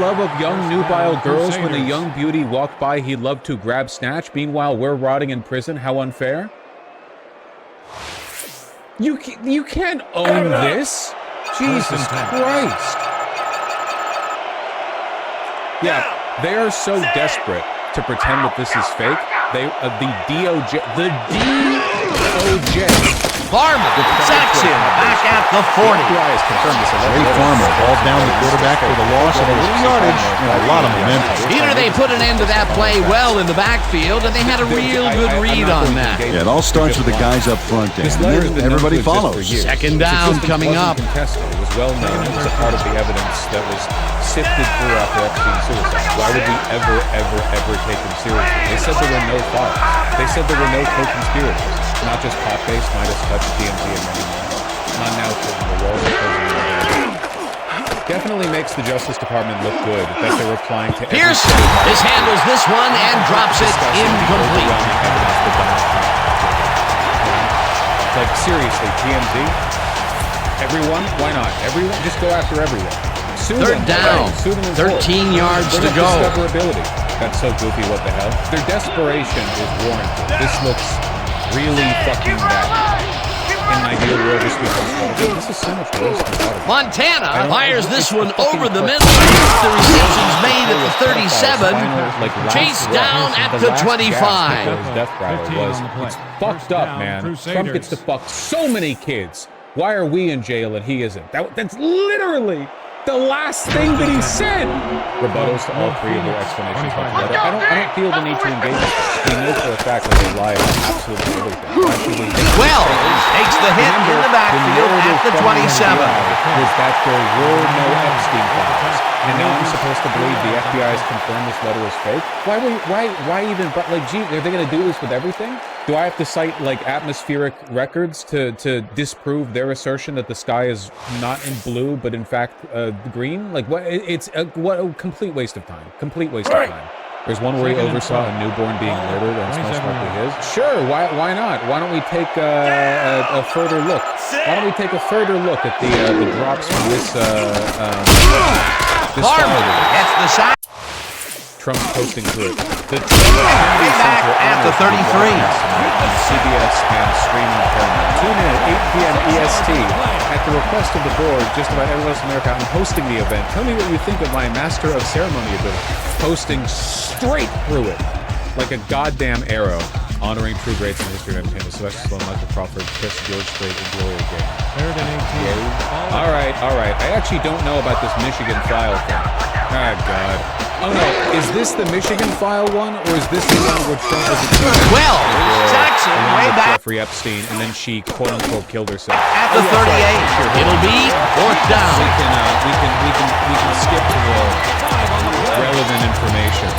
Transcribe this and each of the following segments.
love of young nubile girls when the young beauty walked by he'd love to grab snatch. Meanwhile, we're rotting in prison. How unfair. You can't own this. Jesus Christ. Yeah, they are so desperate to pretend that this is fake. The DOJ. Farmer sacks him back at the 40. Ray Farmer balled down the quarterback for the loss of a little yardage and a lot of momentum. Either they put an end to that play well in the backfield, and they had a real good read on that. Yeah, it all starts with the guys up front there, and then everybody follows. Second down coming up. It was well known. It was a part of the evidence that was sifted through after Epstein's suicide. Why would we ever take them seriously? They said there were no files. They said there were no co-conspirators. Not just Pot-Based, Midas Touch, DMZ, and many more. Not now closing the walls and closing the windows. Definitely makes the Justice Department look good that they're replying to Pearson mishandles this one and drops it incomplete. Like, seriously, TMZ? Everyone? Why not? Everyone? Just go after everyone. Third down, 13 yards to go. Discoverability. That's so goofy, what the hell? Their desperation is warranted. This looks really fucking bad. In an ideal world, this is so much worse than that. Montana fires this one over the middle. The reception's made at the 37. Chased down at the 25. Death rattle was. It's fucked up, man. Trump gets to fuck so many kids. Why are we in jail and he isn't? That's literally the last thing that he said. Rebuttals to all three of their explanations. I don't feel the need to engage with them. We know for a fact that they lie about absolutely everything. Well, takes the hit in the backfield at the 27. Was that there were no Epstein files, and now I'm supposed to believe the FBI has confirmed this letter is fake? Why even? But like, gee, are they going to do this with everything? Do I have to cite like atmospheric records to disprove their assertion that the sky is not in blue but in fact green? Like, what? It's a complete waste of time. Complete waste of time. There's one where he oversaw a newborn being murdered, and it's most likely his. Sure, why not? Why don't we take a further look? Why don't we take a further look at the drops from this Farmer gets the sack. Trump's posting through it. The back at the 33. CBS and streaming program. Tune in at 8 p.m. EST. At the request of the board, just about everyone else in America, I'm hosting the event. Tell me what you think of my Master of Ceremony ability. Posting straight through it like a goddamn arrow. Honoring true greats in the history of entertainment. Sylvester Stallone, Michael Crawford, Chris, George Strait, and Gloria Gaynor. All right. I actually don't know about this Michigan file thing. Oh, God. Oh, no. Is this the Michigan file one, or is this the one where Trump was accused? Well, Jackson way back. Jeffrey Epstein, and then she quote-unquote killed herself. At the 38. It'll be fourth down. We can skip to the relevant information.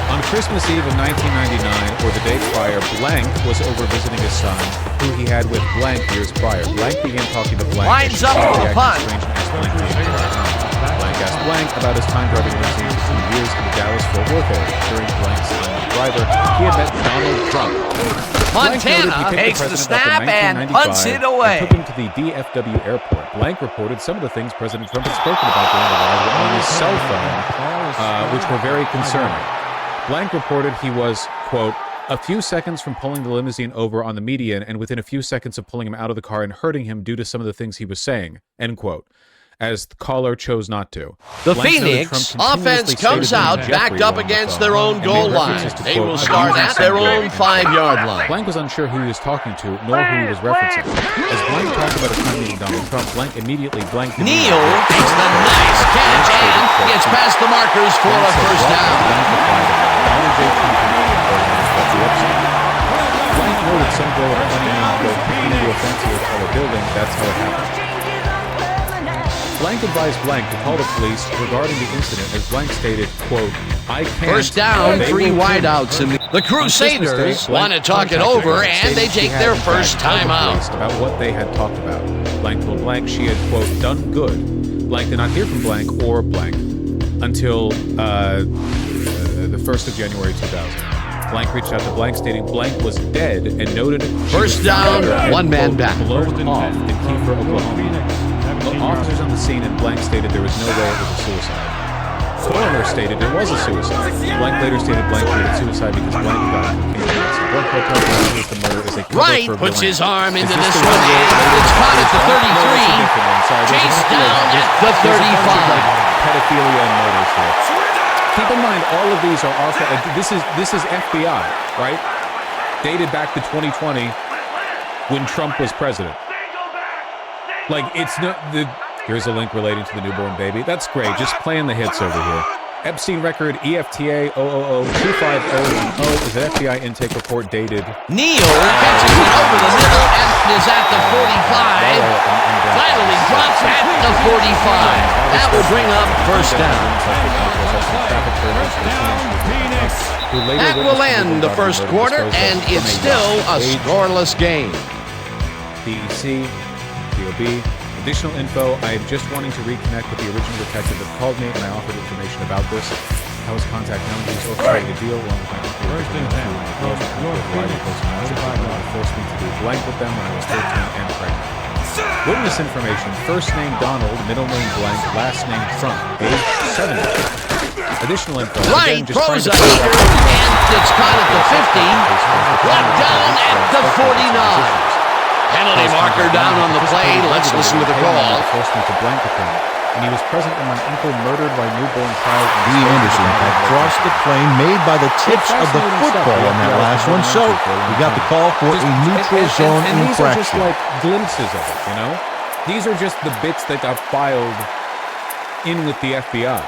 On Christmas Eve of 1999, or the day prior, Blank was over visiting his son, who he had with Blank years prior. Blank began talking to Blank. Lines up for the punt. Blank asked Blank about his time driving limousine for 2 years in the Dallas-Fort Worth area. During Blank's time as driver, he had met Donald Trump. Montana takes the snap and punts it away. And took him to the DFW airport. Blank reported some of the things President Trump had spoken about during the ride were on his cell phone, which were very concerning. Blank reported he was, quote, a few seconds from pulling the limousine over on the median and within a few seconds of pulling him out of the car and hurting him due to some of the things he was saying, end quote, as the caller chose not to. The Phoenix offense comes out backed up against their own goal line. They will start at their own 5-yard line. Blank was unsure who he was talking to, nor who he was referencing. As Blank talked about his time meeting Donald Trump, Blank immediately blanked. Neal makes the nice catch and gets past the markers for a first down. Blank noted some girl at money into a fence here at a building. That's how it happened. Blank advised Blank to call the police regarding the incident as Blank stated, quote, I can't. First down, 3 wideouts. The Crusaders want to talk it over, and they take their first time out. About what they had talked about. Blank told Blank she had, quote, done good. Blank did not hear from Blank or Blank until the 1st of January 2000. Blank reached out to Blank stating Blank was dead and noted first down, one man back. Blown off in Kiefer, Oklahoma. The officers on the scene and Blank stated there was no way it was a suicide. Coroner stated it was a suicide. Blank later stated Blank committed suicide because Blank got cocaine. Drug cartel believes the murder is a cover Wright for puts Blank. his arm into Is this the one, where and it's caught at the No, it's a 33. different one. Sorry, there's Chased a bunch down of- at the there's a bunch of, 35. pedophilia and murders here. Keep in mind, all of these are also. This is FBI, right? Dated back to 2020, when Trump was president. Like, it's not the. Here's a link relating to the newborn baby. That's great. Just playing the hits over here. Epstein record EFTA 000-25010 is an FBI intake report dated. Neal catches it over the middle and is at the 45. Finally drops at the 45. That will bring up first down. That will end the first quarter, and it's still a scoreless game. DEC, DOB. Additional info, I am just wanting to reconnect with the original detective that called me, and I offered information about this. How his contact number is orchestrating a deal along with my uncle. First and 10. Forced me to do blank with them when I was 13 and pregnant. Witness information, first name Donald, middle name blank, last name Trump, age 70. Additional info. Right, again, just throws a trying to- heater, and it's caught at the 50. Brought down at the 49. Penalty marker down on the play. Let's listen to the call. Forced me to blank account, and he was present when my uncle murdered my newborn child. D. Anderson had crossed the plane made by the tips of the football on that last one, so we got the call for a neutral zone and these are just infraction. like glimpses of it, you know? These are just the bits that got filed in with the FBI.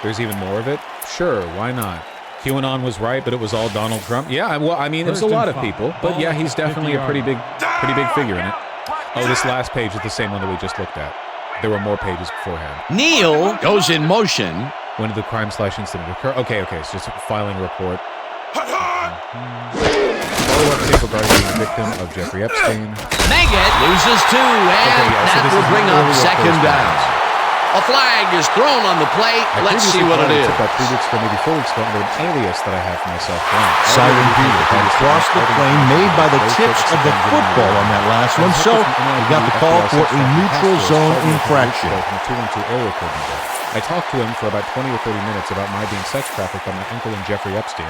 There's even more of it? Sure, why not? QAnon was right, but it was all Donald Trump. Yeah, well, I mean, there's a lot of people, but yeah, he's definitely a pretty big figure in it. Oh, this last page is the same one that we just looked at. There were more pages beforehand. Neal goes in motion. When did the crime/incident occur? Okay, it's just filing a report. Follow-up tape regarding the victim of Jeffrey Epstein. Maggot loses two, and so that this will is bring not up really what second goes down. down. A flag is thrown on the play. I Let's see previously what it thought is. took about 3 weeks ago, maybe 4 weeks ago, under an alias that I have for myself. Blank. Siren Peter had crossed the plane made by the tips of the football on that last one, so we got the call for a neutral zone infraction. From a 212 area code number. I talked to him for about 20 or 30 minutes about my being sex trafficked by my uncle and Jeffrey Epstein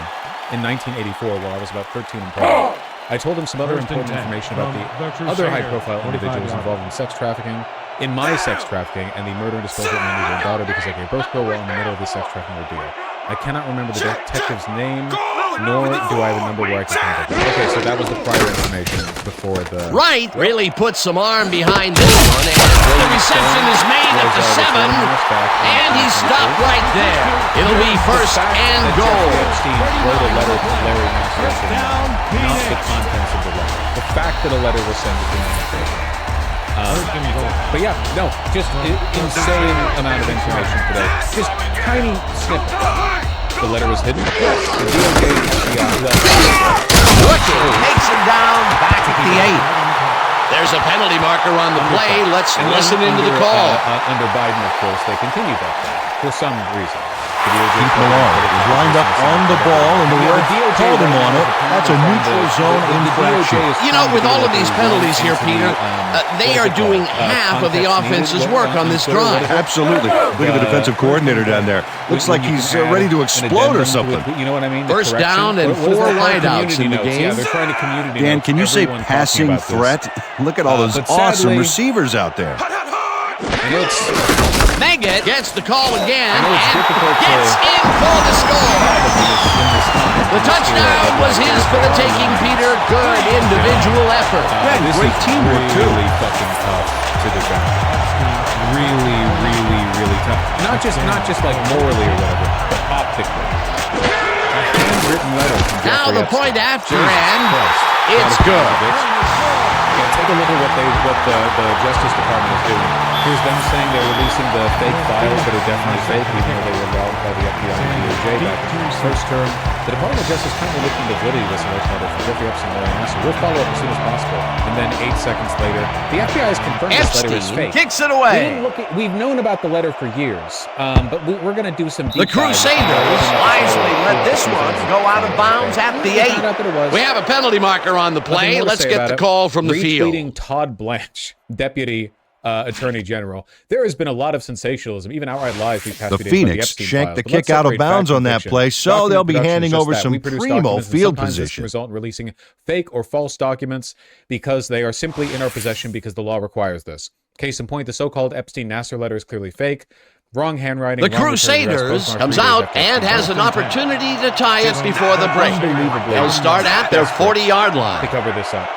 in 1984 while I was about 13 and pregnant. I told him some other First and important 10 information about from the the other Crusader, high-profile 45 individuals yards. involved in sex trafficking, in my sex trafficking, and the murder and disposal of my newborn daughter because I gave birth to her while in the middle of the sex trafficking ordeal. I cannot remember the detective's name, nor do I have a number where I can contact him. Okay, so that was the prior information before the... Wright really puts some arm behind this one, and the reception is made at the 7, and he's stopped right there. It'll be first and goal. Epstein wrote a letter to Larry Nassar, not the contents of the letter. The fact that a letter was sent is the main thing. But yeah, no, just insane amount of information today. Just tiny snippets. The letter was hidden. The DOJ, Rookie takes him down back at the 8. There's a penalty marker on the play. Let's listen into the call. Under Biden, of course, they continued that thing for some reason. Keith Millar is lined up on the ball, and the ref called him on it. That's a neutral zone infraction. You know, with all of these penalties here, Peter, they are doing half of the offense's work on this drive. Absolutely. Look at the defensive coordinator down there. Looks like he's ready to explode or something. You know what I mean? The First correction. down and What is 4 that called? wideouts in the Community notes. game. Yeah, they're trying to community Dan, notes can you say everyone talking passing about this. threat? Look at all those But awesome sadly- receivers out there. I know it's Maggot gets the call again I know it's and difficult to- gets in for the score. The touchdown was his for the taking, Peter. Good individual effort. This great is teamwork, too. really fucking tough to defend. Really tough. Not just like morally or whatever, but optically. A handwritten letter from Now Jeffrey the Epstein. point after, Jesus and Christ. it's That is good. Yeah, take a look at what the Justice Department is doing. Here's them saying they're releasing the fake files that are definitely fake, even though they were allowed by the FBI and DOJ back in the first term. The Department of Justice currently looking into validity of this alleged letter from Jeffrey Epstein and Larry Nassar. We'll follow up as soon as possible. And then 8 seconds later, the FBI has confirmed this letter is Epstein fake. kicks it We away. didn't look at, we've known about the letter for years, but we're going to do some The deep dive. Crusaders wisely let this one go out of bounds at the 8. We have a penalty marker on the Nothing play. more to Let's say get about the it. call from the field. Retweeting Todd Blanche, deputy Attorney General. There has been a lot of sensationalism, even outright lies these past The few days about the Phoenix Epstein shanked files. the But let's kick out of separate bounds fact on that and fiction. play, so Document they'll be production is handing just over that. some We produce primo documents, and field sometimes this position. can result in releasing fake or false documents because they are simply in our possession because the law requires this. Case in point, the so-called Epstein-Nasser letter is clearly fake. Wrong handwriting. The Crusaders comes out and has an opportunity to tie it before the break. They'll start at their 40-yard line. To cover this up.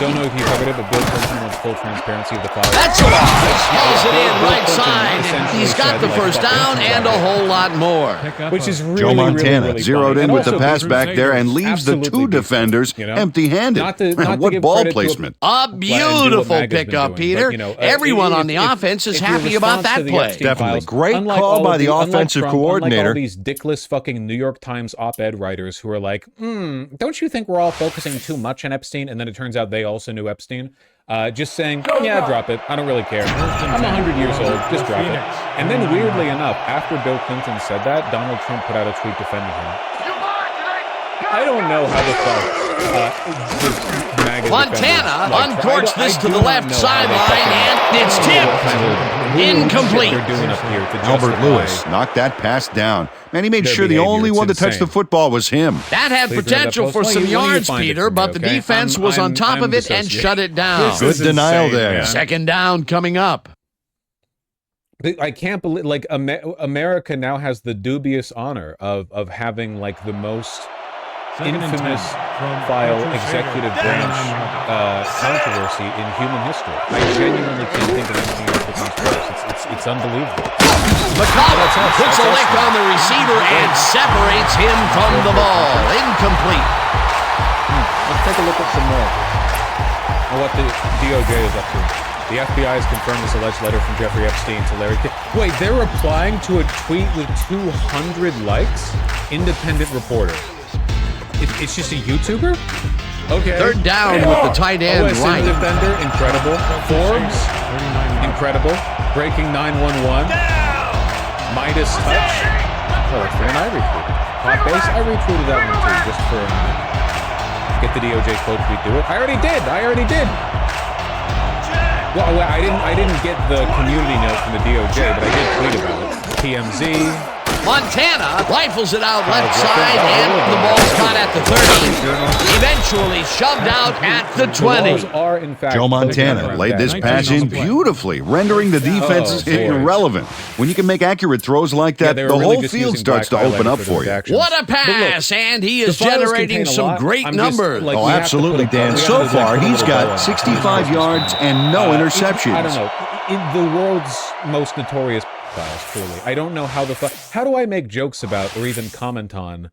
Don't know if you covered it, but Bill Clinton wants full transparency of the files. That's a loss. Hauls it in right side, and he's got the first down and a whole lot more. Which is really, Joe Montana really zeroed funny. in And with the also pass back there and leaves the absolutely two decent, defenders you know? empty-handed. Not to What give ball credit to placement. A beautiful Mag's been pickup, doing, Peter. but, you know, Everyone on the if- offense is if your happy about response that to the play. Epstein Definitely. files, Great unlike call all by of the unlike offensive Trump, coordinator. Unlike all these dickless fucking New York Times op-ed writers who are like, don't you think we're all focusing too much on Epstein? And then it turns out they also knew Epstein. Just saying, yeah, drop it. I don't really care. I'm 100 years old. Just drop it. And then weirdly enough, after Bill Clinton said that, Donald Trump put out a tweet defending him. I don't know how the fuck MAGA Montana uncorks this I to do the not left know how sideline, they and it's tipped. Incomplete. They're doing up here to Albert justify- Lewis knocked that pass down. Man, he made their sure the behavior. only It's one to touch insane. the football was him. That had Please potential read that for post. some Why don't you yards, find it Peter, for me, but the okay? defense was on top of it and dissociated. shut it down. Good This is denial insane, there. man. Second down coming up. I can't believe, like, America now has the dubious honor of having, like, the most infamous file executive branch controversy in human history. I genuinely can't think of anything else that comes close. It's unbelievable. McCollum puts a lick on the receiver and separates him from the ball. Incomplete. Let's take a look at some more on what the DOJ is up to. The FBI has confirmed this alleged letter from Jeffrey Epstein to Larry King. Wait, they're replying to a tweet with 200 likes? Independent reporter. It's just a YouTuber? Okay. Third down with the tight end OSN right. defender, incredible. Forbes, incredible. Breaking 911. Midas touch. Oh, that's the one I retweeted. Hot base, I retweeted that one too, just for get the DOJ quote tweet do it. I already did. Well, I didn't get the community note from the DOJ, but I did tweet about it. TMZ. Montana rifles it out left side, and the ball's caught at the 30. Eventually shoved out at the 20. Are in fact Joe Montana laid this pass in beautifully, rendering the defense irrelevant. When you can make accurate throws like that, the whole field starts to open up for you. What a pass, and he is generating some great numbers. Oh, absolutely, Dan. So far, he's got 65 yards and no interceptions. I don't know. In the world's most notorious files, clearly. I don't know how how do I make jokes about or even comment on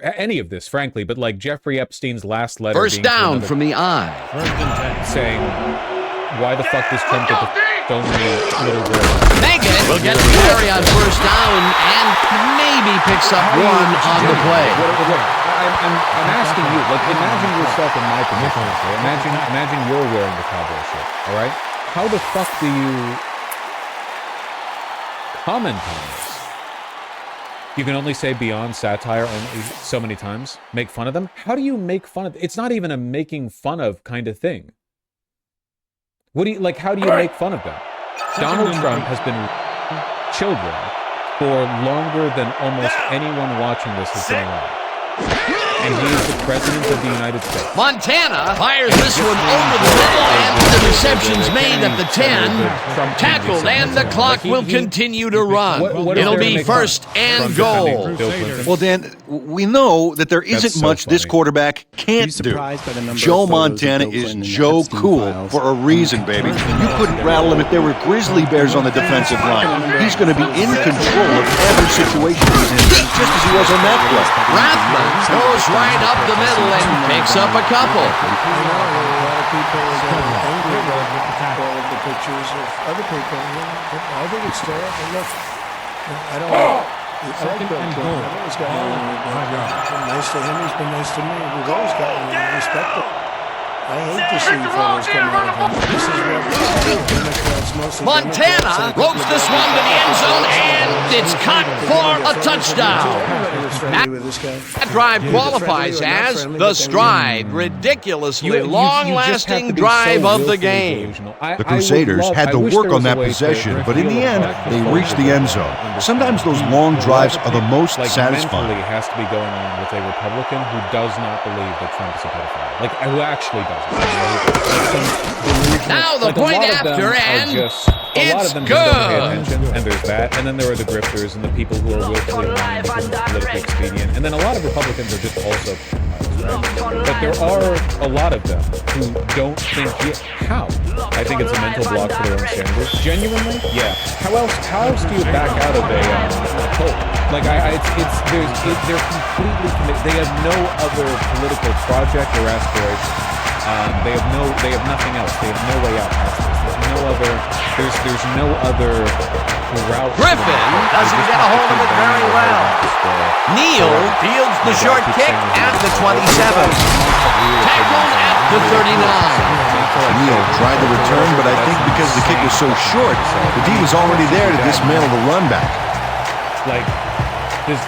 any of this, frankly, but like Jeffrey Epstein's last letter. First down from the eye. Saying, why the fuck does Trump get so many little girls? Megan will get the carry on first down and maybe picks up one on the play. I'm asking you, like, imagine yourself in my position. Okay? Imagine you're wearing the cowboy shirt, all right? How the fuck do you comment on this? You can only say beyond satire only so many times. Make fun of them? How do you make fun of? It's not even a making fun of kind of thing. What do you, like, how do you make fun of them? Donald Trump has been children for longer than almost anyone watching this has been alive. And he is the president of the United States. Montana fires this one over the middle, and the reception's made at the 10. Tackled, and the clock will continue to run. It'll be first and goal. Well, Dan, we know that there isn't much this quarterback can't do. Joe Montana is Joe Cool for a reason, baby. You couldn't rattle him if there were grizzly bears on the defensive line. He's going to be in control of every situation he's in, just as he was on that play. Rathman goes right up the middle and picks up a couple. I know a lot of people are angry about the pictures of other people. I think it's terrible. Look, I don't know. I like Bill Clinton. I've always gotten along with Bill. I've been nice to him. He's been nice to me. We've always gotten respected. I hate to see photos come out of him. This is what Democrats, mostly Montana ropes this one to the end zone, and it's caught for a touchdown. That drive qualifies as the Stride, ridiculously long-lasting drive of the game. The Crusaders had to work on that possession, but in the end, they reached the end zone. Sometimes those long drives are the most satisfying. Has to be going on with a Republican who does not believe that Trump is a pedophile. Like, who actually doesn't. Now the point after, and it's good. And there's that. And then there are the grifters and the people who are willfully aligned with politically expedient. And then a lot of Republicans are just also right? But there are a lot of them who don't think how. I think it's a mental block for their own standards. Genuinely? Yeah. How else do you back out of a cult? Like, they're completely committed. They have no other political project or aspiration. They have nothing else. They have no way out past this. There's no other route. Griffin doesn't get a hold of it very well. Neal fields the short kick at the 27. Tackled at the 39. Neal tried to return, but I think because the kick was so short, the D was already there to dismantle the run back. Like, is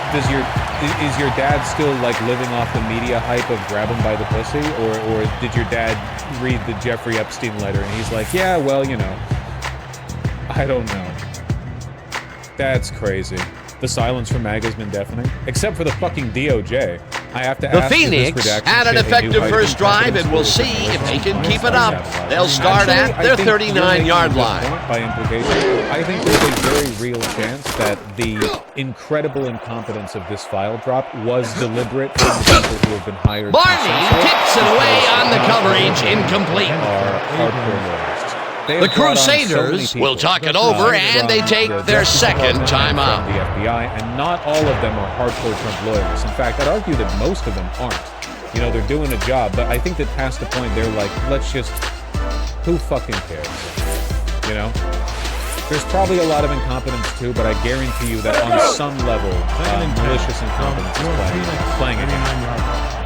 your dad still like living off the media hype of grab him by the pussy, or did your dad read the Jeffrey Epstein letter and he's like, yeah, well, you know, I don't know. That's crazy. The silence from MAGA has been deafening, except for the fucking DOJ. I have to the ask Phoenix had an effective first drive, and we'll see if they can keep it up. They'll start at their 39-yard line. By implication, I think there's a very real chance that the incredible incompetence of this file drop was deliberate from the people who have been hired. Barney kicks it away on the coverage, incomplete. The Crusaders will talk it over, and they take their second timeout. The FBI, and not all of them are hardcore Trump lawyers. In fact, I'd argue that most of them aren't. You know, they're doing a job, but I think that past the point, they're like, let's just, who fucking cares? You know? There's probably a lot of incompetence too, but I guarantee you that on some level, malicious incompetence is playing again.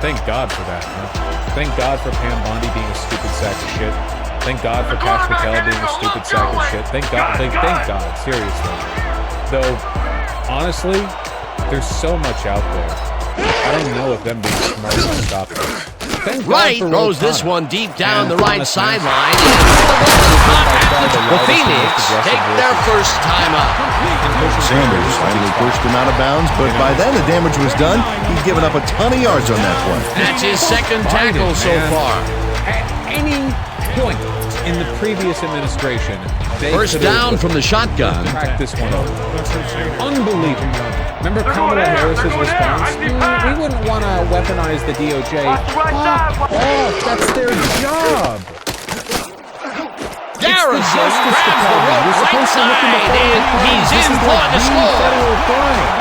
Thank God for that, huh? Thank God for Pam Bondi being a stupid sack of shit. Thank God for Kash Patel being a stupid sack of shit. Thank God, seriously. Though, honestly, there's so much out there. I don't know if them being smart will stop it. Wright throws this one deep down the right sideline. The Phoenix take their first timeout. Sanders finally pushed him out of bounds, but by then the damage was done. He'd given up a ton of yards on that play. That's his second tackle so far. At any point in the previous administration, first down from the shotgun. Crack this one over. Unbelievable. Remember Kamala Harris's response? We wouldn't want to weaponize the DOJ. That's their job. Garrison grabs the rope right side, and he's in for the score.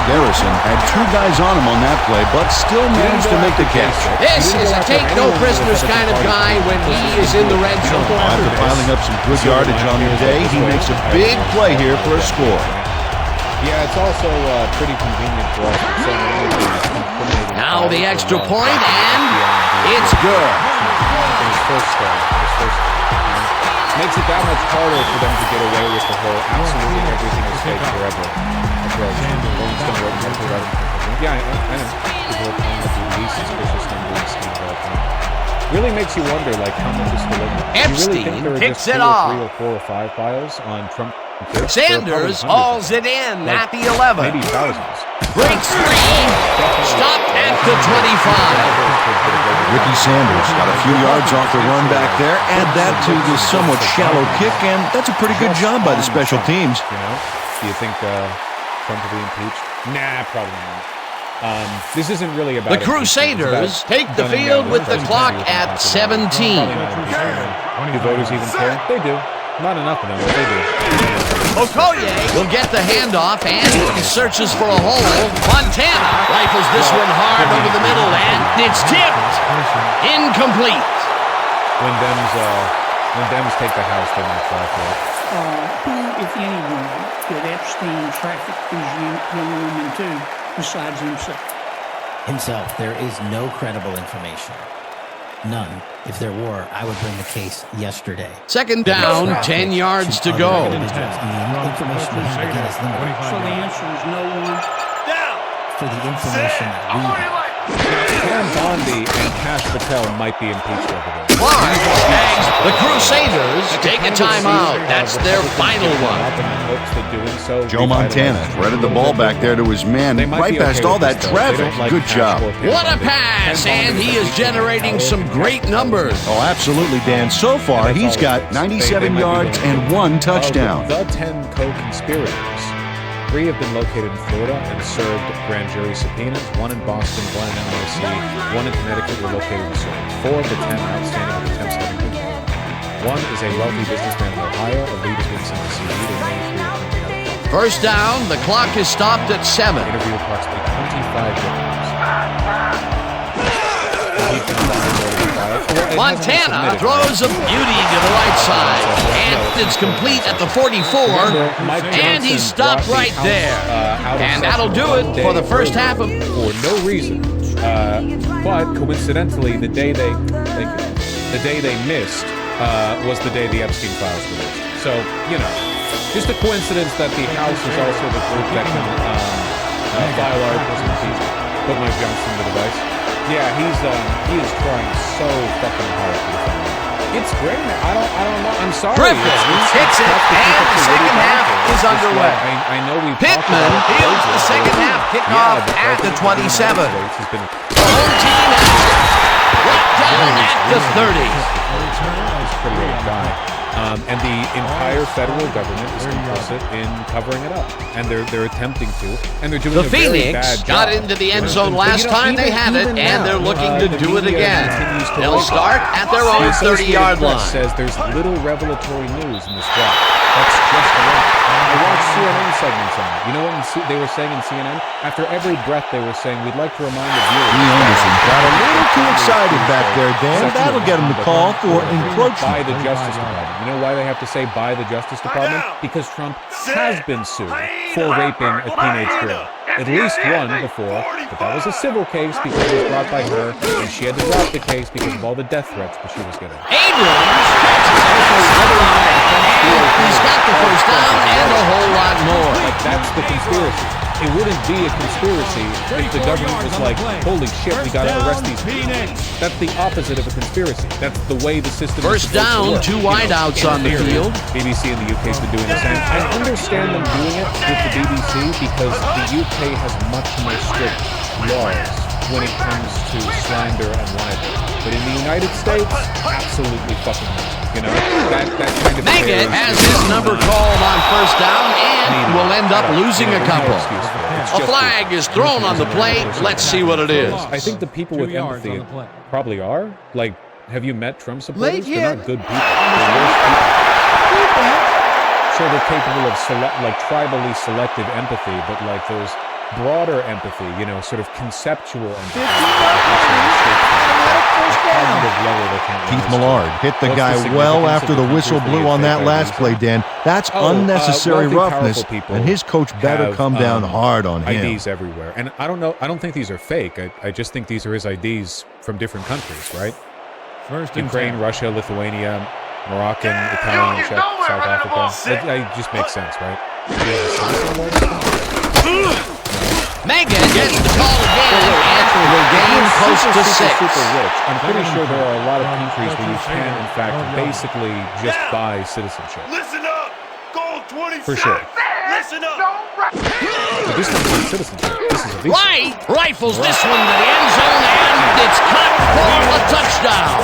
Garrison had two guys on him on that play, but still managed to make the catch. This is a take-no-prisoners kind of guy when he is in the red zone. After piling up some good yardage on the day, he makes a big play here for a score. Yeah, it's also pretty convenient for us. Now the extra point, and it's good. Makes it that much harder for them to get away with the whole absolutely everything is fake forever approach. Yeah, I know. People are playing with the least suspicious numbering scheme of all time. Really makes you wonder, like, how much is deliberate. Epstein picks it off. 3 or 4 or 5 files on Trump. Sanders hauls it in at the 11. Maybe thousands. Breaks free. Stopped at the 25. Ricky Sanders got a few yards off the run back there. Add that to the somewhat shallow kick, and that's a pretty good job by the special teams. You know, do you think Trump will be impeached? Nah, probably not. This isn't really about the Crusaders take the field with the clock at 17. Do voters even care? They do. Not enough of them, but they do. Okoye will get the handoff, and he searches for a hole. Montana rifles this one hard over the middle, and it's tipped. Incomplete. When Dems take the house, they're not traffic. Who, if anyone, did Epstein traffic these young women to, besides himself? Himself. There is no credible information. None. If there were, I would bring the case yesterday. Second down, 10 yards to go. So the answer is no one. For the information that we have. Pam Bondi and Cash Patel might be impeached over this. The Crusaders take a timeout. That's their final one. Joe Montana threaded the ball back there to his man, right past all that traffic. Good job. What a pass, and he is generating some great numbers. Oh, absolutely, Dan. So far, he's got 97 yards and 1 touchdown. The 10 co-conspirators. 3 have been located in Florida and served grand jury subpoenas. 1 in Boston, 1 in NYC, 1 in Connecticut were located and served. 4 of the 10 outstanding attempts having been made. 1 is a wealthy businessman in Ohio. A lead has been sent to CD. The remaining 3 are currently out of Boston. First down, the clock is stopped at 7. Interviewed approximately 25 victims. Montana throws a beauty to the right side, and it's complete at the 44, and he stopped right there. And that'll do it for the first half of... For no reason, but coincidentally, the day they missed was the day the Epstein files were released. So, you know, just a coincidence that the House is also the group that can file articles of impeachment. Put Mike Johnson to the device. Yeah, he is trying so fucking hard to defend it. It's great. I don't know. I'm sorry. Griffin hits it, and the second half is underway. I know we. Pittman fields the second half kickoff at the 27. The home team has it. Right down at the 30. He's pretty old guy. And the entire federal government is complicit in covering it up, and they're attempting to, and they're doing the a very bad Phoenix job. got into the end zone last time they had it, and they're looking to do it again. They'll start at their own 30-yard line. Says there's little revelatory news in this drop. That's just a lie. I watched CNN segments on it. You know what they were saying in CNN? After every breath, they were saying, "We'd like to remind the viewers." Lee Anderson got a little too excited back there, Dan. That'll get him to call for encroachment. By the Justice Department. You know why they have to say by the Justice Department? Because Trump has been sued for raping a teenage girl. At least one before, but that was a civil case because it was brought by her, and she had to drop the case because of all the death threats that she was getting. Abrams catches it. He's got the first down and a whole lot more. Like, that's the conspiracy. It wouldn't be a conspiracy if the government was like, holy shit, we gotta arrest these people. That's the opposite of a conspiracy. That's the way the system First is supposed down, to work. 2 wideouts on the field. BBC and the UK has been doing the same. I understand them doing it with the BBC because the UK has much more strict laws when it comes to slander and libel. But in the United States, absolutely fucking not. You know, that kind of Meggett has his number called on first down and will end up losing a couple. A flag is thrown on the play. Let's see what it is. I think the people with empathy probably are. Like, have you met Trump supporters? They're not good people. They're worse people. Sure, they're capable of tribally selective empathy, but like those broader empathy, you know, sort of conceptual empathy. Keith Millard hit the guy well after the whistle blew on that last play, Dan. That's unnecessary roughness, and his coach better come down hard on him. IDs everywhere. And I don't know, I don't think these are fake. I just think these are his IDs from different countries, right? Ukraine, Russia, Lithuania, Moroccan, Italian, Czech, South Africa. It just makes sense, right? Meggett gets the call again after the game close to 6. I'm pretty sure there are a lot of countries where you can, in fact, basically just buy citizenship. Listen up! Goal 27! For sure. Listen up! But this one's not citizenship. This is a visa. Right, rifles this one to the end zone, and it's caught for a touchdown.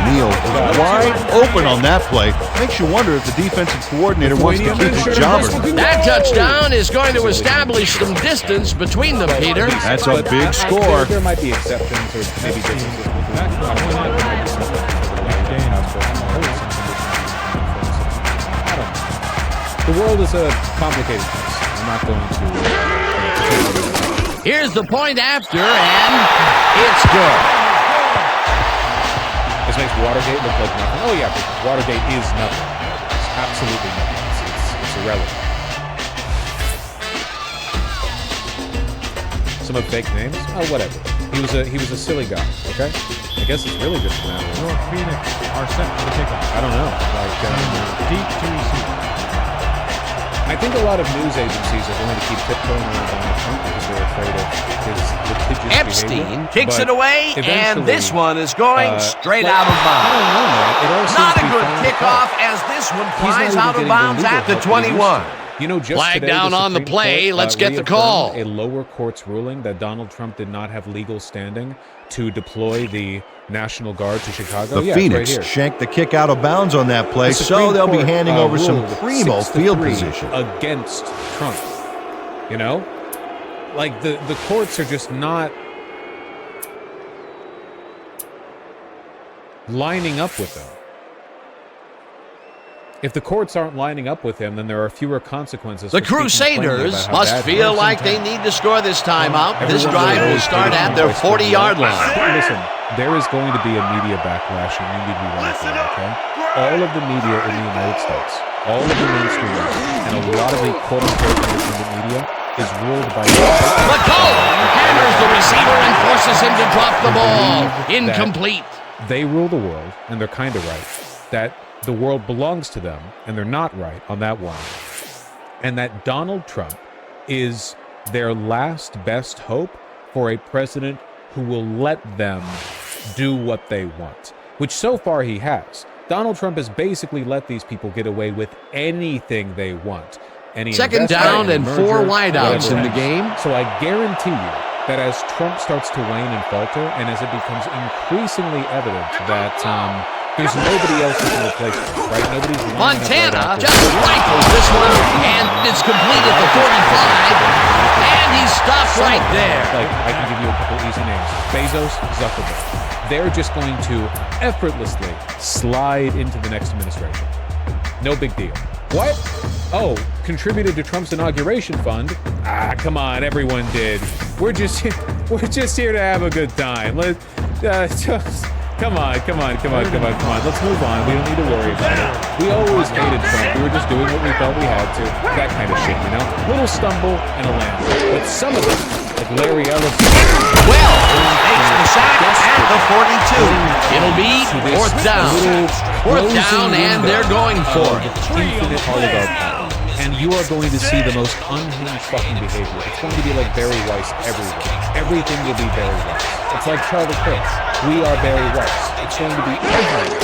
Neal was wide open on that play. Makes you wonder if the defensive coordinator wants to keep his job or not. That touchdown is going to establish some distance between them, Peter. That's a big score. There might be exceptions or maybe differences. The world is a complicated place. I'm not going to. Here's the point after, and it's good. This makes Watergate look like nothing. Oh yeah, but Watergate is nothing. It's absolutely nothing. It's irrelevant. Some of fake names? Oh, whatever. He was a silly guy. Okay. I guess it's really just a matter of North Phoenix are set for the kickoff. I don't know. Like Deep to receive. I think a lot of news agencies are going to keep tiptoeing around Donald Trump because they're afraid of his litigious Epstein behavior. kicks But it away, and eventually, this one is going straight like, out of I bounds. don't know, man. It all seems Not to a be good falling kickoff apart. as this one He's not flies even out of getting bounds legal at the help that he used 21. to. You know, just Flag today, down the on the Supreme play. Court, Let's get the reaffirmed call. A lower court's ruling that Donald Trump did not have legal standing to deploy the National Guard to Chicago. The Yeah, Phoenix right here. shanked the kick out of bounds on that play, The so Supreme they'll be Court, handing over some ruled primo 6-3 field position. against Trump. You know, like the courts are just not lining up with them. If the courts aren't lining up with him, then there are fewer consequences. The for speaking plainly Crusaders about how must bad feel he is. like they need to score this timeout. This Everyone drive will really start hated at him their by Steve 40-yard Young. line. Listen, there is going to be a media backlash, and you need to be ready for it, okay? All of the media in the United States, all of the mainstream media, and a lot of the quote-unquote independent media is ruled by The goal! Hammers the receiver and forces him to drop the ball. Incomplete. They rule the world, and they're kind of right, that the world belongs to them, and they're not right on that one. And that Donald Trump is their last best hope for a president who will let them do what they want, which so far he has. Donald Trump has basically let these people get away with anything they want. Any Second investment, down and merger, 4 wideouts whatever in the else. game. So I guarantee you that as Trump starts to wane and falter, and as it becomes increasingly evident that there's nobody else who can replace him, right? Nobody's lining up right Montana after just him. rifles this one, and it's complete at the 45, and he stops right there. Like, I can give you a couple easy names. Bezos, Zuckerberg. They're just going to effortlessly slide into the next administration. No big deal. What? Oh, contributed to Trump's inauguration fund? Ah, come on, everyone did. We're just here to have a good time. Come on. Let's move on. We don't need to worry about it. We always hated Trump. We were just doing what we felt we had to. That kind of shit, you know? Little stumble and a land. But some of them, like Larry Ellis. Well, makes the sack at the 42. It'll be fourth down. Fourth down, and they're going for it. Infinite oligarch power. And you are going to see the most unhinged fucking behavior. It's going to be like Barry Weiss everywhere. Everything will be Barry Weiss. It's like Charlie Pitts. We are Barry Weiss. It's going to be everywhere.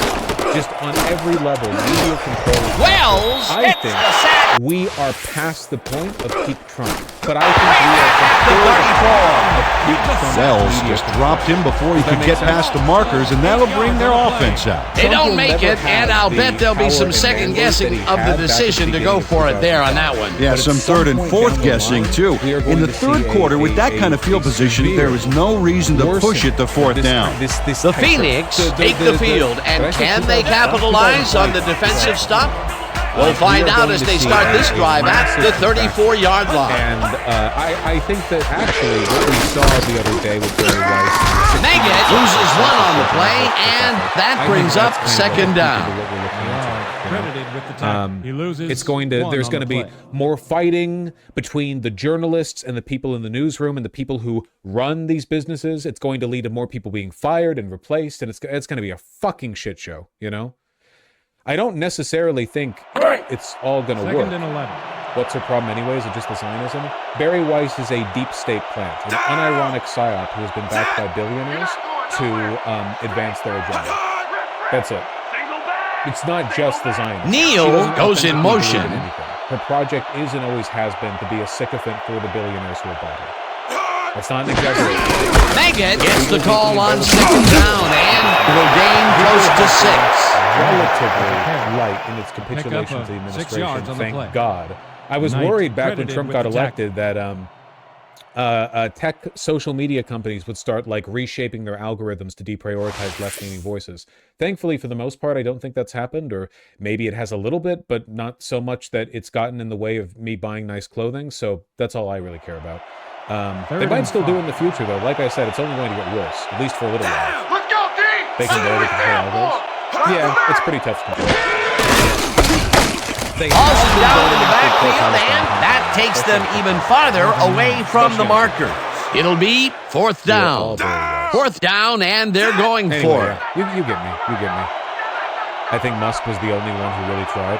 Just on every level, media control. Wells I hits think the sack. we are past the point of peak Trump. But I think we are before the point of peak Trump. Wells media just control. dropped him before he Does that could make get sense? past the markers, and that'll bring their offense out. They Trump don't will make never it, and have I'll bet there'll be the some power and second mandate guessing that he of the had back at decision to go beginning of for it there on that one. Yeah, But at some some third and point fourth down the guessing, line, too. we are In going the to third see quarter, with that a kind of field position, severe there was no reason to push it to fourth down. The Phoenix take the field, and can they capitalize on the defensive stop? We'll find out as they start this drive at the 34-yard line. And I think that actually what we saw the other day with Barry Weiss. Meggett loses one on the play, and that brings up second down. Credited with the tackle. He loses. It's going to. one There's on going to the be play. more fighting between the journalists and the people in the newsroom and the people who run these businesses. It's going to lead to more people being fired and replaced, and it's going to be a fucking shit show. You know. I don't necessarily think it's all going to work. Second and 11. What's her problem anyway? Is it just the Zionism? Barry Weiss is a deep state plant, an unironic psyop who has been backed by billionaires to advance their agenda. That's it. It's not just the Zionists. Neal She doesn't goes in authentically believe motion. in anything. Her project is and always has been to be a sycophant for the billionaires who have bought her. That's not an exaggeration. Meggett gets the call on second down, and will gain close to 6. Relatively light in its capitulation to the 6 yards administration. on the play. Thank God. I was Knight worried back when credited Trump with got the elected that tech social media companies would start like reshaping their algorithms to deprioritize left-leaning voices. Thankfully, for the most part, I don't think that's happened, or maybe it has a little bit, but not so much that it's gotten in the way of me buying nice clothing. So that's all I really care about. They might still do it in the future, though. Like I said, it's only going to get worse, at least for a little while. Let's go, D! They can barely control algos. Yeah, it's pretty tough to control. Austin down in the backfield, and that takes them even farther away from the markers. It'll be fourth down. Fourth down, and they're going for it. You get me. You get me. I think Musk was the only one who really tried.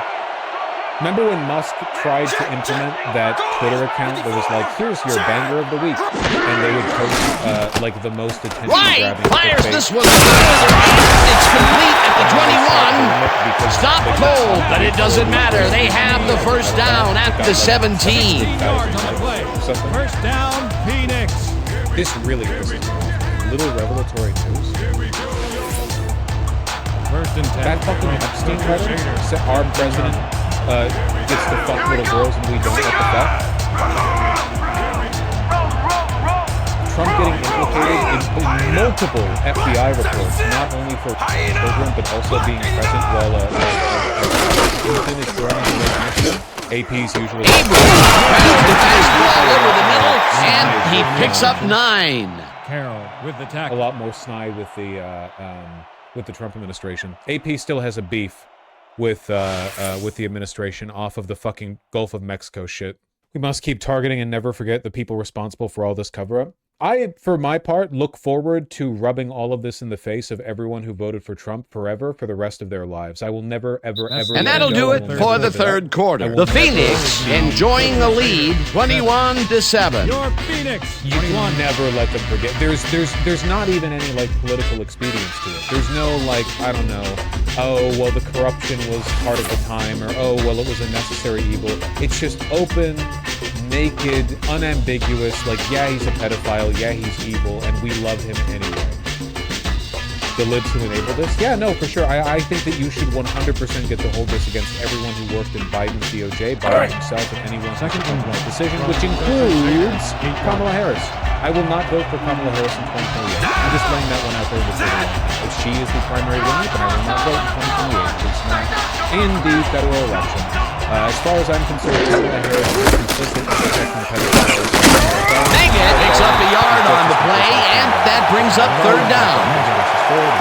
Remember when Musk tried to implement that Twitter account that was like, here's your banger of the week, and they would post like the most attention-grabbing. Fires this one further, and it's complete at the 21. Stop cold, but it doesn't matter. They have the first down at the 17. First down, Phoenix. This really pisses me off. Little revelatory news. First and 10. That fucking Epstein letter, our president gets to fuck little girls and we don't let the fuck. Trump getting implicated in multiple FBI reports, not only for children, but also being present while Clinton is throwing away. AP's usually Grabs the fastball over the middle, and he picks up 9. Carroll with the tackle. A lot more snide with the Trump administration. AP still has a beef with the administration off of the fucking Gulf of Mexico shit. We must keep targeting and never forget the people responsible for all this cover-up. I, for my part, look forward to rubbing all of this in the face of everyone who voted for Trump forever for the rest of their lives. I will never, ever, ever... And that'll do it for the third quarter. The Phoenix enjoying the lead, 21-7. Your Phoenix. You can never let them forget. There's not even any, like, political expedience to it. There's no, like, I don't know, oh, well, the corruption was part of the time, or, oh, well, it was a necessary evil. It's just open, naked, unambiguous, like, yeah, he's a pedophile, yeah, he's evil, and we love him anyway. The libs who enable this? Yeah, no, for sure. I think that you should 100% get to hold this against everyone who worked in Biden's DOJ, Biden himself, and anyone who can come to that decision, which includes Kamala Harris. I will not vote for Kamala Harris in 2028. I'm just laying that one out there before the long. If she is the primary winner, then I will not vote in 2028. It's not in the federal election. As far as I'm concerned, Kamala Harris is consistent with protecting pedophiles. Meggett picks up a yard on the play, and that brings up third down.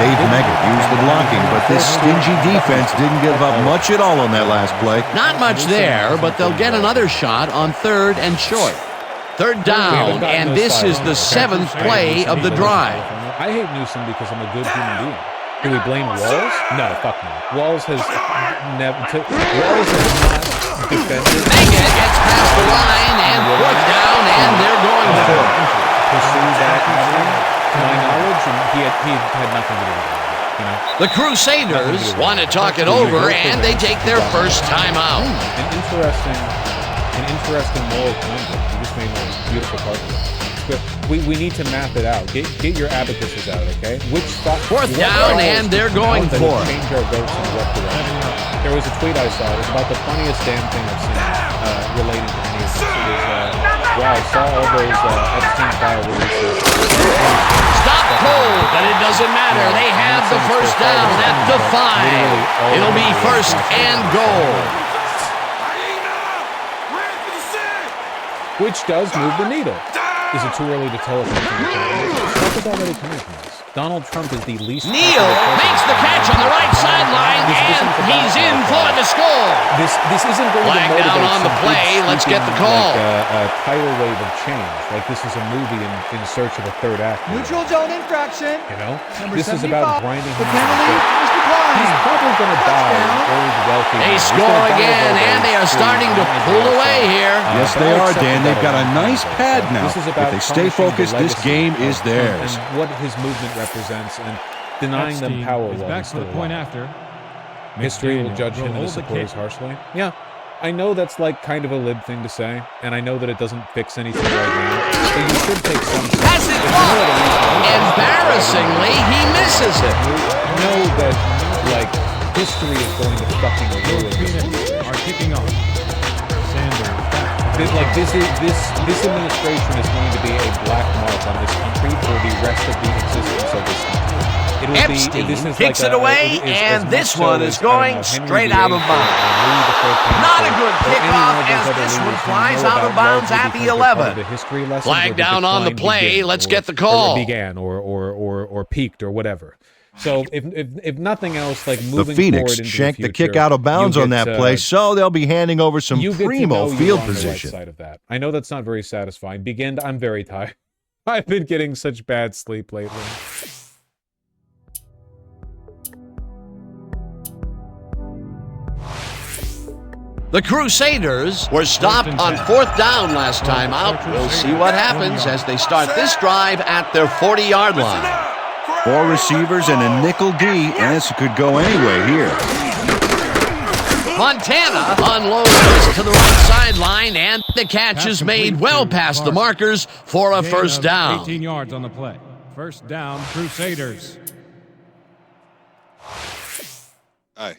Dave Meggett used the blocking, but this stingy defense didn't give up much at all on that last play. Not much there, but they'll get another shot on third and short. Third down, and this is the 7th play of the drive. I hate Newsom because I'm a good human being. Do we blame Walls? No, fuck no. Walls has never... Walls has not defended... Meggett gets past the line, and fourth down, and they're going for it. Pursue that avenue, to my knowledge, and he had nothing to do with it. You know? The Crusaders want to talk it over, and they take their first time out. An interesting moral conundrum. You just made a beautiful part of it. We need to map it out. Get your abacuses out, okay? Fourth down, and they're going for it. Change our votes in what direction. There was a tweet I saw. It was about the funniest damn thing I've seen relating to any of this. It was, wow, I saw all those Epstein file releases. Stop cold, but it doesn't matter. They have the first down at the 5. It'll be first and goal. Which does move the needle. Is it too early to tell if Trump is already coming from this? Donald Trump is the least... Neal makes the catch on the right sideline, and he's in for the score. This isn't going Flag to motivate down on the play. Let's get the call. Like a tidal wave of change. Like this is a movie in search of a third act. Neutral zone infraction. You know? Number this is about grinding The him penalty is declined. He's probably going to die old, wealthy. They score again, and they are starting to pull away here. Yes, they are, Dan. They've got a nice pad now. If they stay focused, this game is theirs. And what his movement represents, and denying them power while back he's for still the point alive. after. History will judge him and his supporters harshly. Yeah, I know that's like kind of a lib thing to say, and I know that it doesn't fix anything right now, but you should take some... Has it blocked? Embarrassingly, he misses it. Know that, like, history is going to fucking ruin Phoenix are kicking off. Sanders back. This administration is going to be a black mark on this country for the rest of the existence of this country. Epstein kicks it away, and this one is going straight out of bounds. Not a good kickoff as this one flies out of bounds at the 11. Flag down on the play. Let's get the call. Or began, or peaked, or whatever. So if nothing else, like moving the Phoenix forward shanked into the kick out of bounds on that play, so they'll be handing over some primo field position. Right side of that. I know that's not very satisfying. I'm very tired. I've been getting such bad sleep lately. The Crusaders were stopped on 4th down last time out. We'll see what happens as they start this drive at their 40-yard line. 4 receivers and a nickel D, and this could go anyway here. Montana unloads this to the right sideline, and the catch is made well past the markers for a first down. 18 yards on the play. First down, Crusaders. Hey.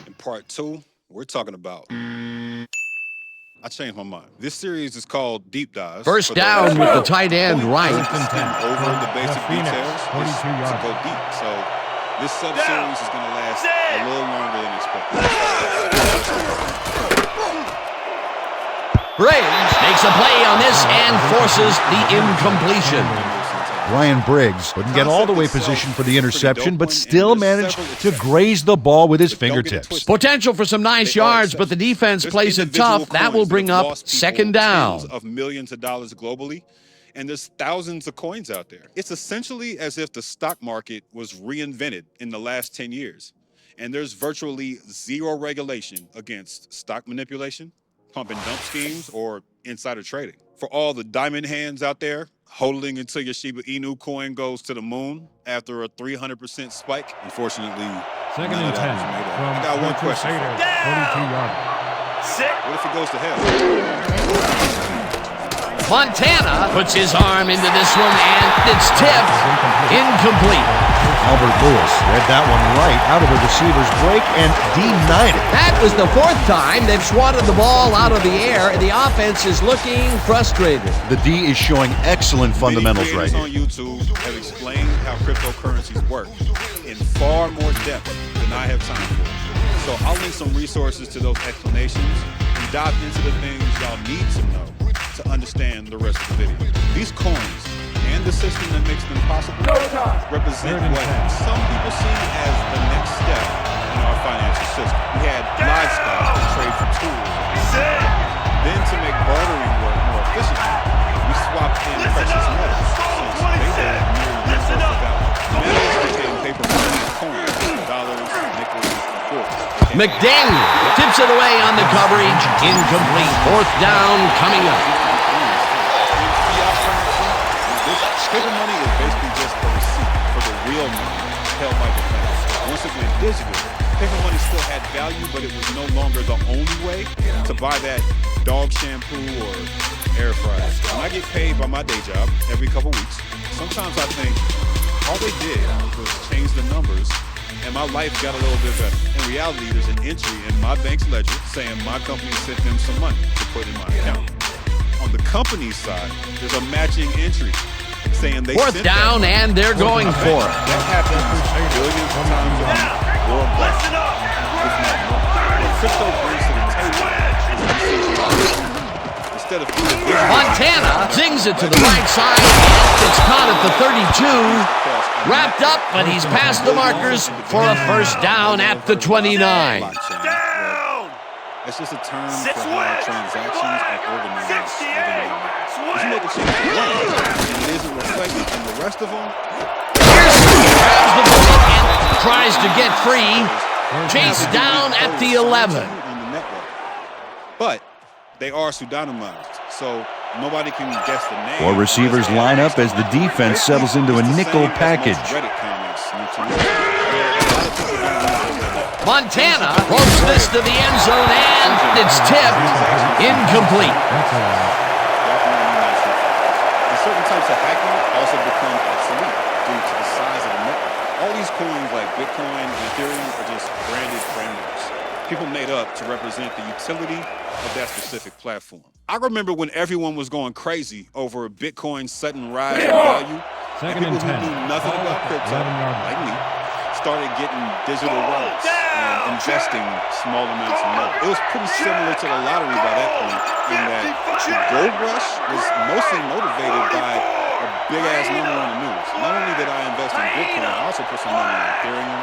In part 2, we're talking about... I changed my mind. This series is called Deep Dives. First down with the tight end right. Over the basic details to go deep. So this sub-series is going to last a little longer than expected. Briggs makes a play on this and forces the incompletion. Ryan Briggs couldn't get all the way positioned for the interception, but still managed to graze the ball with his fingertips. Potential for some nice yards, but the defense plays it tough. That will bring up second down. Of millions of dollars globally, and there's thousands of coins out there. It's essentially as if the stock market was reinvented in the last 10 years, and there's virtually zero regulation against stock manipulation, pump and dump schemes, or insider trading. For all the diamond hands out there, holding until your Shiba Inu coin goes to the moon after a 300% spike. Unfortunately, second and 10 I got one question. 42-yard. What if it goes to hell? Montana puts his arm into this one, and it's tipped. Incomplete. Albert Lewis read that one right out of the receiver's break and denied it. That was the 4th time they've swatted the ball out of the air, and the offense is looking frustrated. The D is showing excellent fundamentals right here. On YouTube have explained how cryptocurrencies work in far more depth than I have time for. So I'll link some resources to those explanations and dive into the things y'all need to know to understand the rest of the video. These coins and the system that makes them possible represent what some people see as the next step in our financial system. We had livestock to trade for tools. Then to make bartering work more efficiently, we swapped in precious metals since they had no source of value. Metals became paper money and coins, dollars, nickels, and quarters. McDaniel tips it away on the coverage. Incomplete. 4th down coming up. Paper money is basically just a receipt for the real money held by the banks. Once it went digital, paper money still had value, but it was no longer the only way to buy that dog shampoo or air fryer. When I get paid by my day job every couple weeks, sometimes I think all they did was change the numbers and my life got a little bit better. In reality, there's an entry in my bank's ledger saying my company sent them some money to put in my account. On the company's side, there's a matching entry saying they 4th down, and they're going for it. That happens billions of times worldwide. What crypto brings to the table instead of Montana zings it to the right side. It's caught at the 32. Wrapped up, but he's past the markers for a first down at the 29. It's just a term for how transactions are organized. You make a change to one, and it isn't reflected in the rest of them. Pearson grabs the ball and tries to get free. Chased down at the 11. But they are pseudonymized, so nobody can guess the name. 4 receivers line up as the defense settles into a nickel package. Montana ropes this to the end zone, and it's tipped. Incomplete. Certain types of hacking also become obsolete due to the size of the network. All these coins like Bitcoin and Ethereum are just branded brand names. People made up to represent the utility of that specific platform. I remember when everyone was going crazy over Bitcoin's sudden rise in value, and people who knew nothing about crypto, like me, started getting digital wallets and investing small amounts of money. It was pretty similar to the lottery by that point, in that the gold rush was mostly motivated by a big-ass number on the news. Not only did I invest in Bitcoin, I also put some money in Ethereum,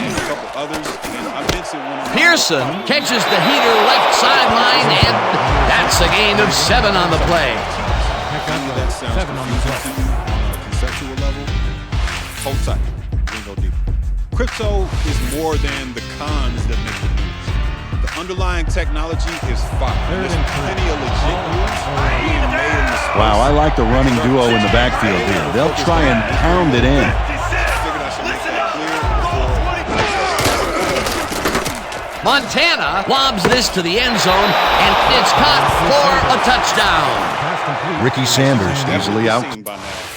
and a couple others. And I mentioned one of Pearson catches the heater left sideline, and that's a gain of 7 on the play. That sounds 7 on the play. On a conceptual level, hold tight. We go deep. Crypto is more than the cons that make the news. The underlying technology is fire. There's plenty of legit moves being made in the space. Wow, I like the running duo in the backfield here. They'll try and pound it in. Montana lobs this to the end zone, and it's caught for a touchdown. Ricky Sanders easily out.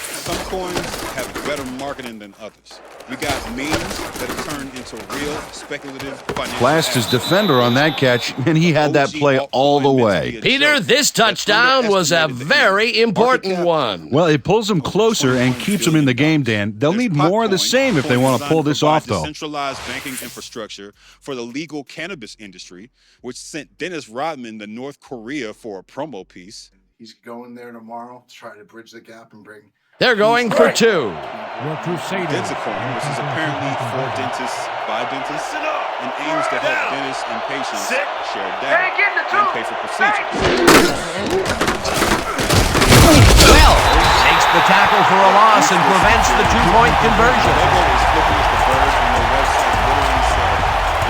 Some coins have better marketing than others. We got memes that have turned into real speculative financial. Blast his defender on that catch, and he had that play all the way. Peter, this touchdown was a very important one. Well, it pulls them closer and keeps them in the game, Dan. They'll need more of the same if they want to pull this off, though. Centralized banking infrastructure for the legal cannabis industry, which sent Dennis Rodman to North Korea for a promo piece. He's going there tomorrow to try to bridge the gap and bring. They're going for 2. Your Crusaders. Dentacoin, which is apparently for dentists by dentists, and aims to help dentists and patients share data and pay for procedures. Wells takes the tackle for a loss and prevents the 2-point conversion. Lego is flipping as the bird, and their website literally said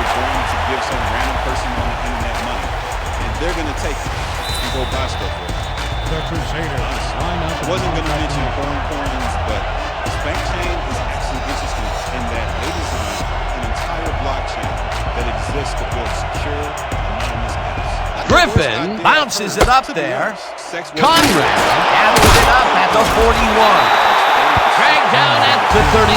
we're going to give some random person on the internet money, and they're going to take it and go buy stuff for it. The Crusaders. I wasn't going to mention coins, but this bank chain is actually interesting in that they designed an entire blockchain that exists to build secure, anonymous apps. Griffin bounces it up there. Conrad gathers it up at the 41. Dragged down at the 39.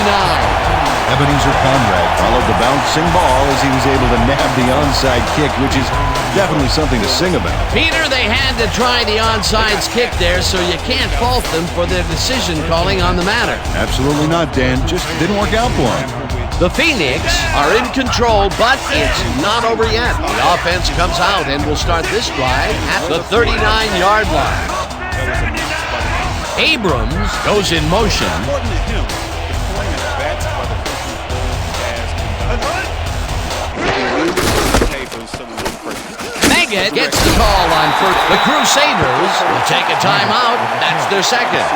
Ebenezer Conrad followed the bouncing ball as he was able to nab the onside kick, which is definitely something to sing about. Peter, they had to try the onside kick there, so you can't fault them for their decision calling on the matter. Absolutely not, Dan. Just didn't work out for him. The Phoenix are in control, but it's not over yet. The offense comes out and will start this drive at the 39-yard line. Abrams goes in motion. Meggett gets the call on first. The Crusaders will take a timeout. That's their second.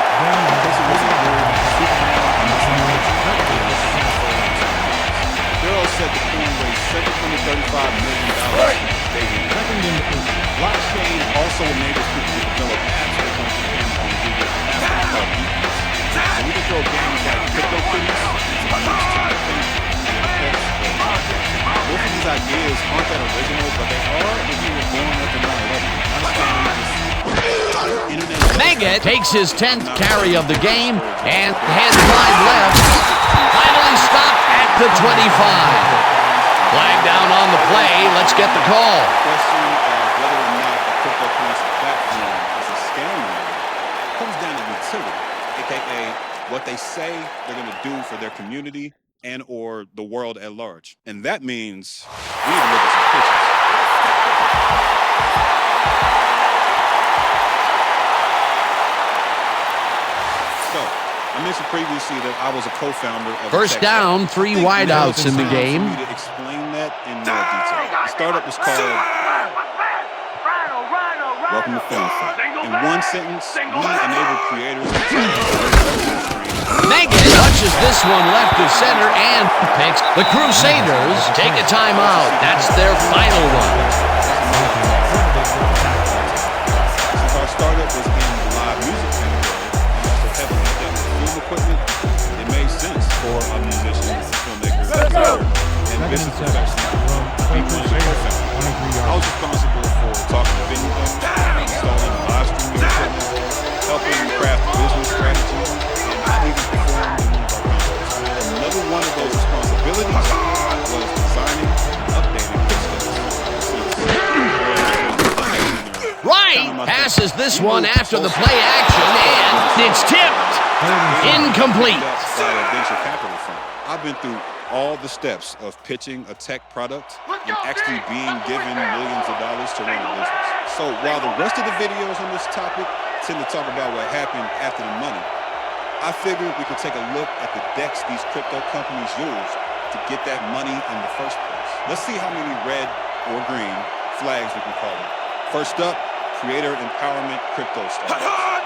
Darrell said the coin raised $735 million. Blockchain also enables people to develop apps that can depend on Google Apple called Beacons. So we can throw games like CryptoKitties, both of these ideas aren't that original, but they are if you were born after 9/11. Meggett takes his 10th carry of the game and heads wide left. Finally stopped at the 25. Flag down on the play. Let's get the call. The question of whether or not a cryptocurrency platform is a scam comes down to utility, aka what they say they're going to do for their community and or the world at large. And that means we need to look at some pictures. So, I mentioned previously that I was a co-founder of First down, 3 wideouts in the game. I need to explain that in more detail. The startup was called Welcome to FilmFest. In one sentence, we enable creators to Meggett touches this one left of center and picks. The Crusaders take a timeout. That's their final one. Since our startup was in the live music category and also heavily done film equipment, it made sense for a musician, filmmaker, and business professional. I was responsible for talking to venue owners, installing live streaming equipment, helping craft business strategies, and even perform in one of our concerts. Another one of those responsibilities was designing and updating Kickstarter. Wright passes this one after the play action, and it's tipped. Incomplete. Venture capital firm. I've been through all the steps of pitching a tech product and actually being given millions of dollars to run a business. So while the rest of the videos on this topic tend to talk about what happened after the money, I figured we could take a look at the decks these crypto companies use to to get that money in the first place. Let's see how many red or green flags we can call it. First up, creator empowerment crypto stars.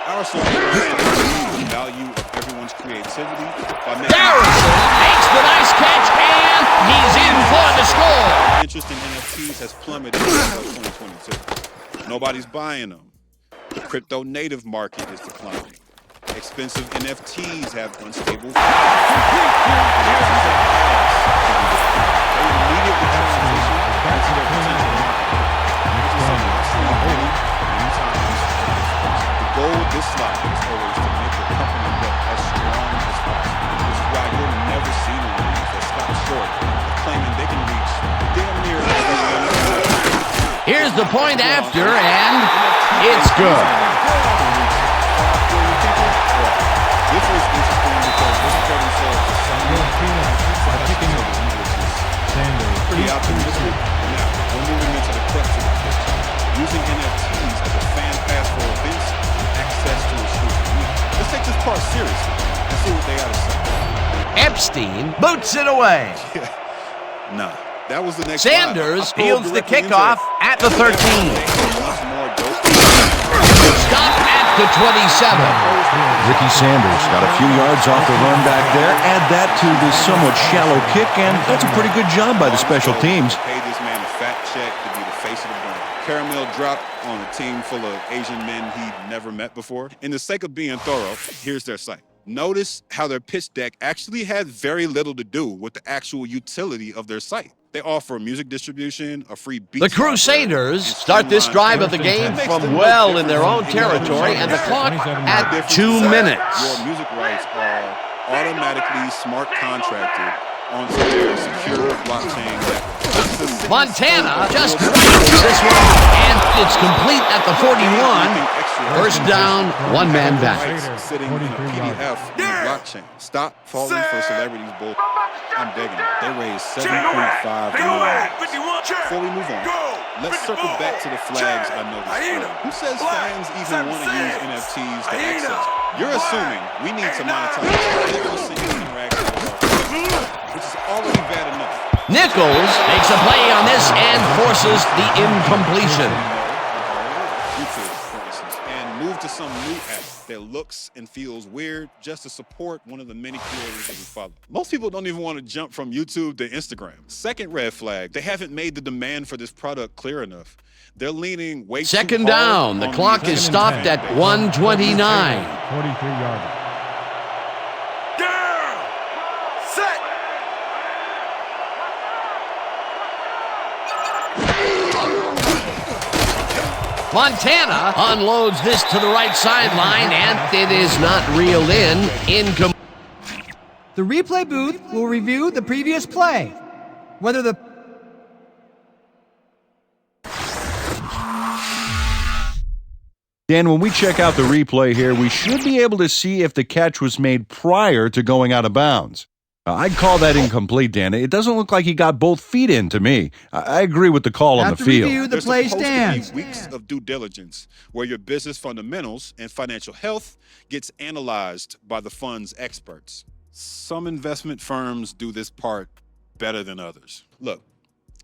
Our song is the value of everyone's creativity by making Garrison makes the nice catch, and he's in for the score. Interest in NFTs has plummeted in 2022. Nobody's buying them. The crypto native market is declining. Expensive NFTs have unstable. They immediately have transition into their potential market. Which is something I've seen many times. The goal of this slide is always to make the company look as strong as possible. This is why you'll never see the names that stop short of claiming they can reach damn near every limit. Here's the point after, and it's good. This is interesting because this credit says the pretty optimistic. Now, we're moving into the crux of the picture. Using NFTs as a fan pass for events and access to exclusive music. Let's take this part seriously and see what they got to say. Epstein boots it away. Nah, that was the next Sanders fields the kickoff at the 13. Stop at the 27. Ricky Sanders got a few yards off the run back there. Add that to the somewhat shallow kick, and that's a pretty good job by the special teams. Paid this man a fat check to be the face of the brand. Caramel drop on a team full of Asian men he'd never met before. In the sake of being thorough, here's their site. Notice how their pitch deck actually had very little to do with the actual utility of their site. They offer music distribution, a free beat. The Crusaders start this drive of the game from well in their own territory, and the clock at 2 minutes. Your music rights are automatically smart contracted onto their secure blockchain network. Montana just wins this one, and it's complete at the 41. First down, one man back. Sitting in a PDF in the blockchain. Stop falling for celebrities bull. I'm digging it. They raised $7.5 million. Before we move on, let's circle back to the flags I noticed earlier. Who says fans even want to use NFTs to access? You're assuming we need to monetize every single interaction with our fans, which is already bad enough. Nichols makes a play on this and forces the incompletion. YouTube, for instance, and move to some new app that looks and feels weird just to support one of the many creators that we follow. Most people don't even want to jump from YouTube to Instagram. Second red flag, they haven't made the demand for this product clear enough. They're leaning way too hard. Second down, the clock is stopped at 1:29. 43-yarder. Montana unloads this to the right sideline, and it is not reeled in. The replay booth will review the previous play. Whether the Dan, when we check out the replay here, we should be able to see if the catch was made prior to going out of bounds. I'd call that incomplete, Dan. It doesn't look like he got both feet in to me. I agree with the call on the field. Review the play stands. There's supposed to be weeks of due diligence where your business fundamentals and financial health gets analyzed by the fund's experts. Some investment firms do this part better than others. Look,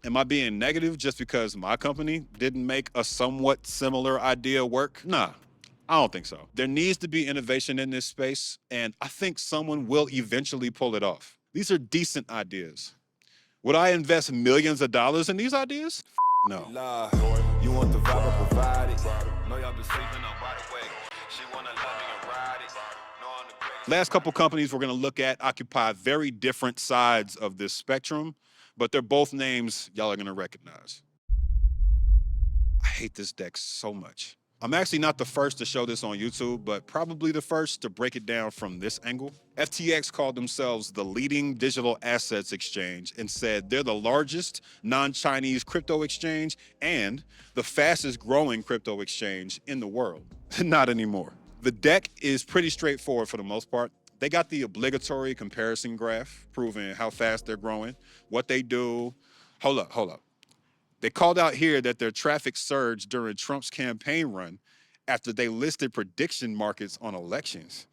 am I being negative just because my company didn't make a somewhat similar idea work? Nah. I don't think so. There needs to be innovation in this space, and I think someone will eventually pull it off. These are decent ideas. Would I invest millions of dollars in these ideas? No. You want the vibe I provided. Know y'all been sleeping on by the way. She wanna love me and ride it. No, I'm the greatest. Last couple companies we're gonna look at occupy very different sides of this spectrum, but they're both names y'all are gonna recognize. I hate this deck so much. I'm actually not the first to show this on YouTube, but probably the first to break it down from this angle. FTX called themselves the leading digital assets exchange and said they're the largest non-Chinese crypto exchange and the fastest growing crypto exchange in the world. Not anymore. The deck is pretty straightforward for the most part. They got the obligatory comparison graph proving how fast they're growing, what they do. Hold up. They called out here that their traffic surged during Trump's campaign run after they listed prediction markets on elections.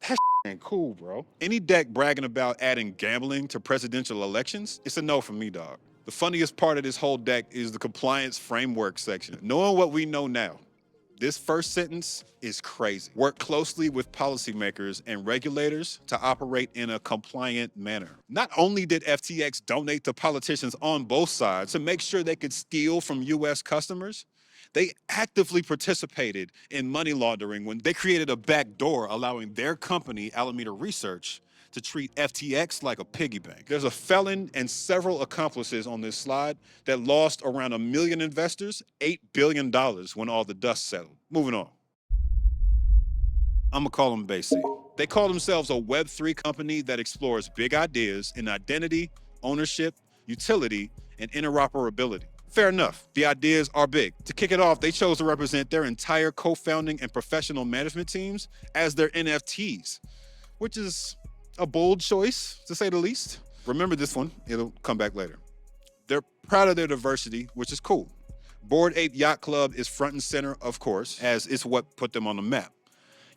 That ain't cool, bro. Any deck bragging about adding gambling to presidential elections, it's a no from me, dog. The funniest part of this whole deck is the compliance framework section. Knowing what we know now, this first sentence is crazy. Work closely with policymakers and regulators to operate in a compliant manner. Not only did FTX donate to politicians on both sides to make sure they could steal from US customers, they actively participated in money laundering when they created a back door allowing their company, Alameda Research, to treat FTX like a piggy bank. There's a felon and several accomplices on this slide that lost around 1 million investors, $8 billion when all the dust settled. Moving on. I'm gonna call them BAYC. They call themselves a Web3 company that explores big ideas in identity, ownership, utility, and interoperability. Fair enough, the ideas are big. To kick it off, they chose to represent their entire co-founding and professional management teams as their NFTs, which is a bold choice, to say the least. Remember this one, it'll come back later. They're proud of their diversity, which is cool. Bored Ape Yacht Club is front and center, of course, as it's what put them on the map.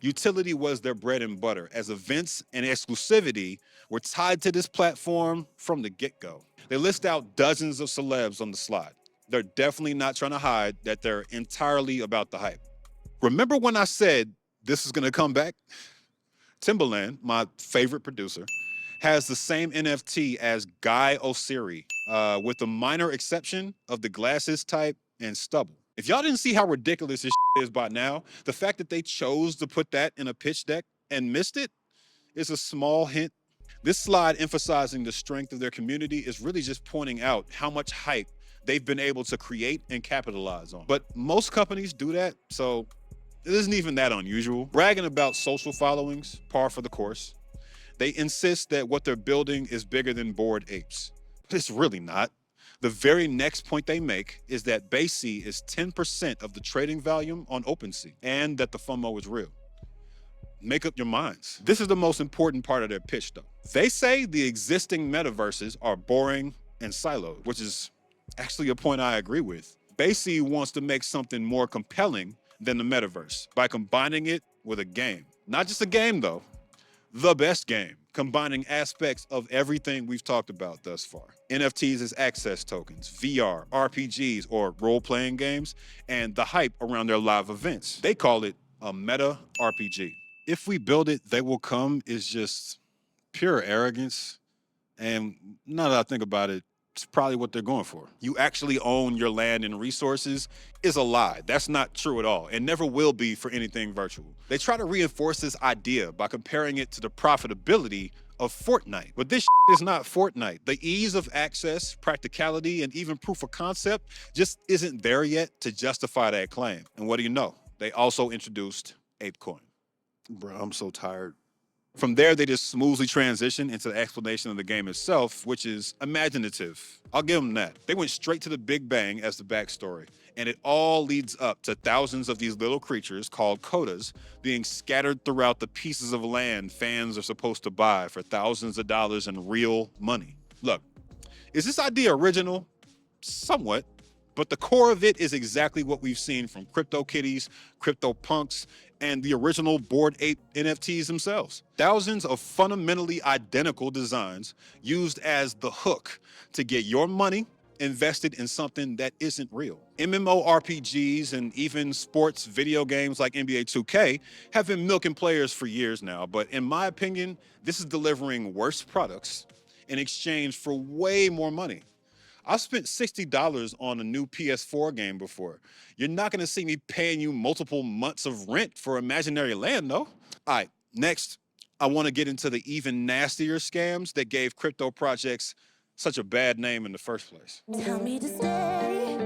Utility was their bread and butter, as events and exclusivity were tied to this platform from the get-go. They list out dozens of celebs on the slide. They're definitely not trying to hide that they're entirely about the hype. Remember when I said this is gonna come back? Timbaland, my favorite producer, has the same NFT as Guy Oseary, with the minor exception of the glasses type and stubble. If y'all didn't see how ridiculous this is by now, the fact that they chose to put that in a pitch deck and missed it is a small hint. This slide emphasizing the strength of their community is really just pointing out how much hype they've been able to create and capitalize on. But most companies do that, so it isn't even that unusual. Bragging about social followings, par for the course. They insist that what they're building is bigger than Bored Apes. But it's really not. The very next point they make is that BAYC is 10% of the trading volume on OpenSea, and that the FOMO is real. Make up your minds. This is the most important part of their pitch, though. They say the existing metaverses are boring and siloed, which is actually a point I agree with. BAYC wants to make something more compelling than the metaverse by combining it with a game. Not just a game, though, the best game, combining aspects of everything we've talked about thus far. NFTs as access tokens, VR, RPGs, or role-playing games, and the hype around their live events. They call it a meta RPG. If we build it, they will come is just pure arrogance. And now that I think about it, it's probably what they're going for. You actually own your land and resources is a lie. That's not true at all, and never will be for anything virtual. They try to reinforce this idea by comparing it to the profitability of Fortnite. But this is not Fortnite. The ease of access, practicality, and even proof of concept just isn't there yet to justify that claim. And what do you know? They also introduced ApeCoin. Bro, I'm so tired. From there, they just smoothly transition into the explanation of the game itself, which is imaginative. I'll give them that. They went straight to the Big Bang as the backstory, and it all leads up to thousands of these little creatures called codas being scattered throughout the pieces of land fans are supposed to buy for thousands of dollars in real money. Look, is this idea original? Somewhat. But the core of it is exactly what we've seen from CryptoKitties, CryptoPunks, and the original Bored Ape NFTs themselves. Thousands of fundamentally identical designs used as the hook to get your money invested in something that isn't real. MMORPGs and even sports video games like NBA 2K have been milking players for years now, but in my opinion, this is delivering worse products in exchange for way more money. I spent $60 on a new PS4 game before. You're not gonna see me paying you multiple months of rent for imaginary land, though. All right, next, I wanna get into the even nastier scams that gave crypto projects such a bad name in the first place. Tell me to stay,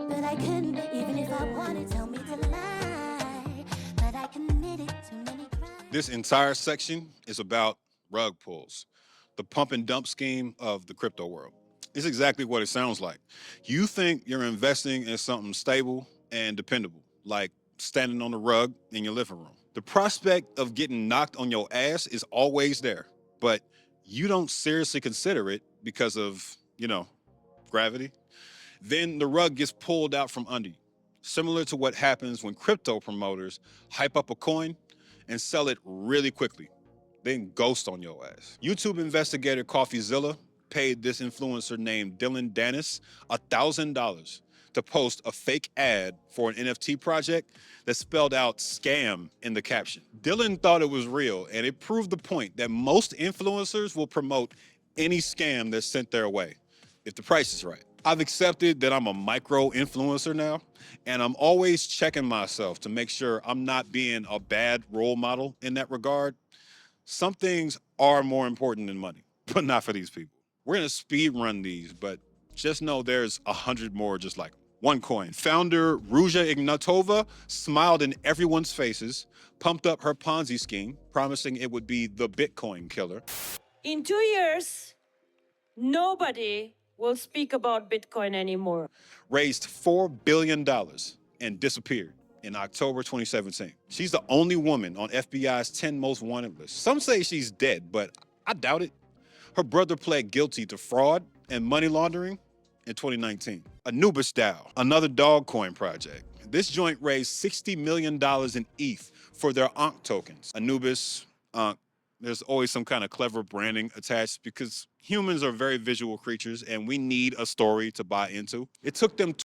but I couldn't, even if I wanted. Tell me to lie, but I committed too many crimes. This entire section is about rug pulls, the pump and dump scheme of the crypto world. It's exactly what it sounds like. You think you're investing in something stable and dependable, like standing on the rug in your living room. The prospect of getting knocked on your ass is always there, but you don't seriously consider it because of, gravity. Then the rug gets pulled out from under you, similar to what happens when crypto promoters hype up a coin and sell it really quickly, then ghost on your ass. YouTube investigator CoffeeZilla paid this influencer named Dylan Dennis $1,000 to post a fake ad for an NFT project that spelled out scam in the caption. Dylan thought it was real, and it proved the point that most influencers will promote any scam that's sent their way, if the price is right. I've accepted that I'm a micro influencer now, and I'm always checking myself to make sure I'm not being a bad role model in that regard. Some things are more important than money, but not for these people. We're gonna speed run these, but just know there's 100 more just like them. OneCoin founder Ruja Ignatova smiled in everyone's faces, pumped up her Ponzi scheme, promising it would be the Bitcoin killer. In 2 years, nobody will speak about Bitcoin anymore. Raised $4 billion and disappeared in October 2017. She's the only woman on FBI's 10 most wanted list. Some say she's dead, but I doubt it. Her brother pled guilty to fraud and money laundering in 2019. Anubis DAO, another dog coin project. This joint raised $60 million in ETH for their Ankh tokens. Anubis, Ankh, there's always some kind of clever branding attached because humans are very visual creatures and we need a story to buy into. It took them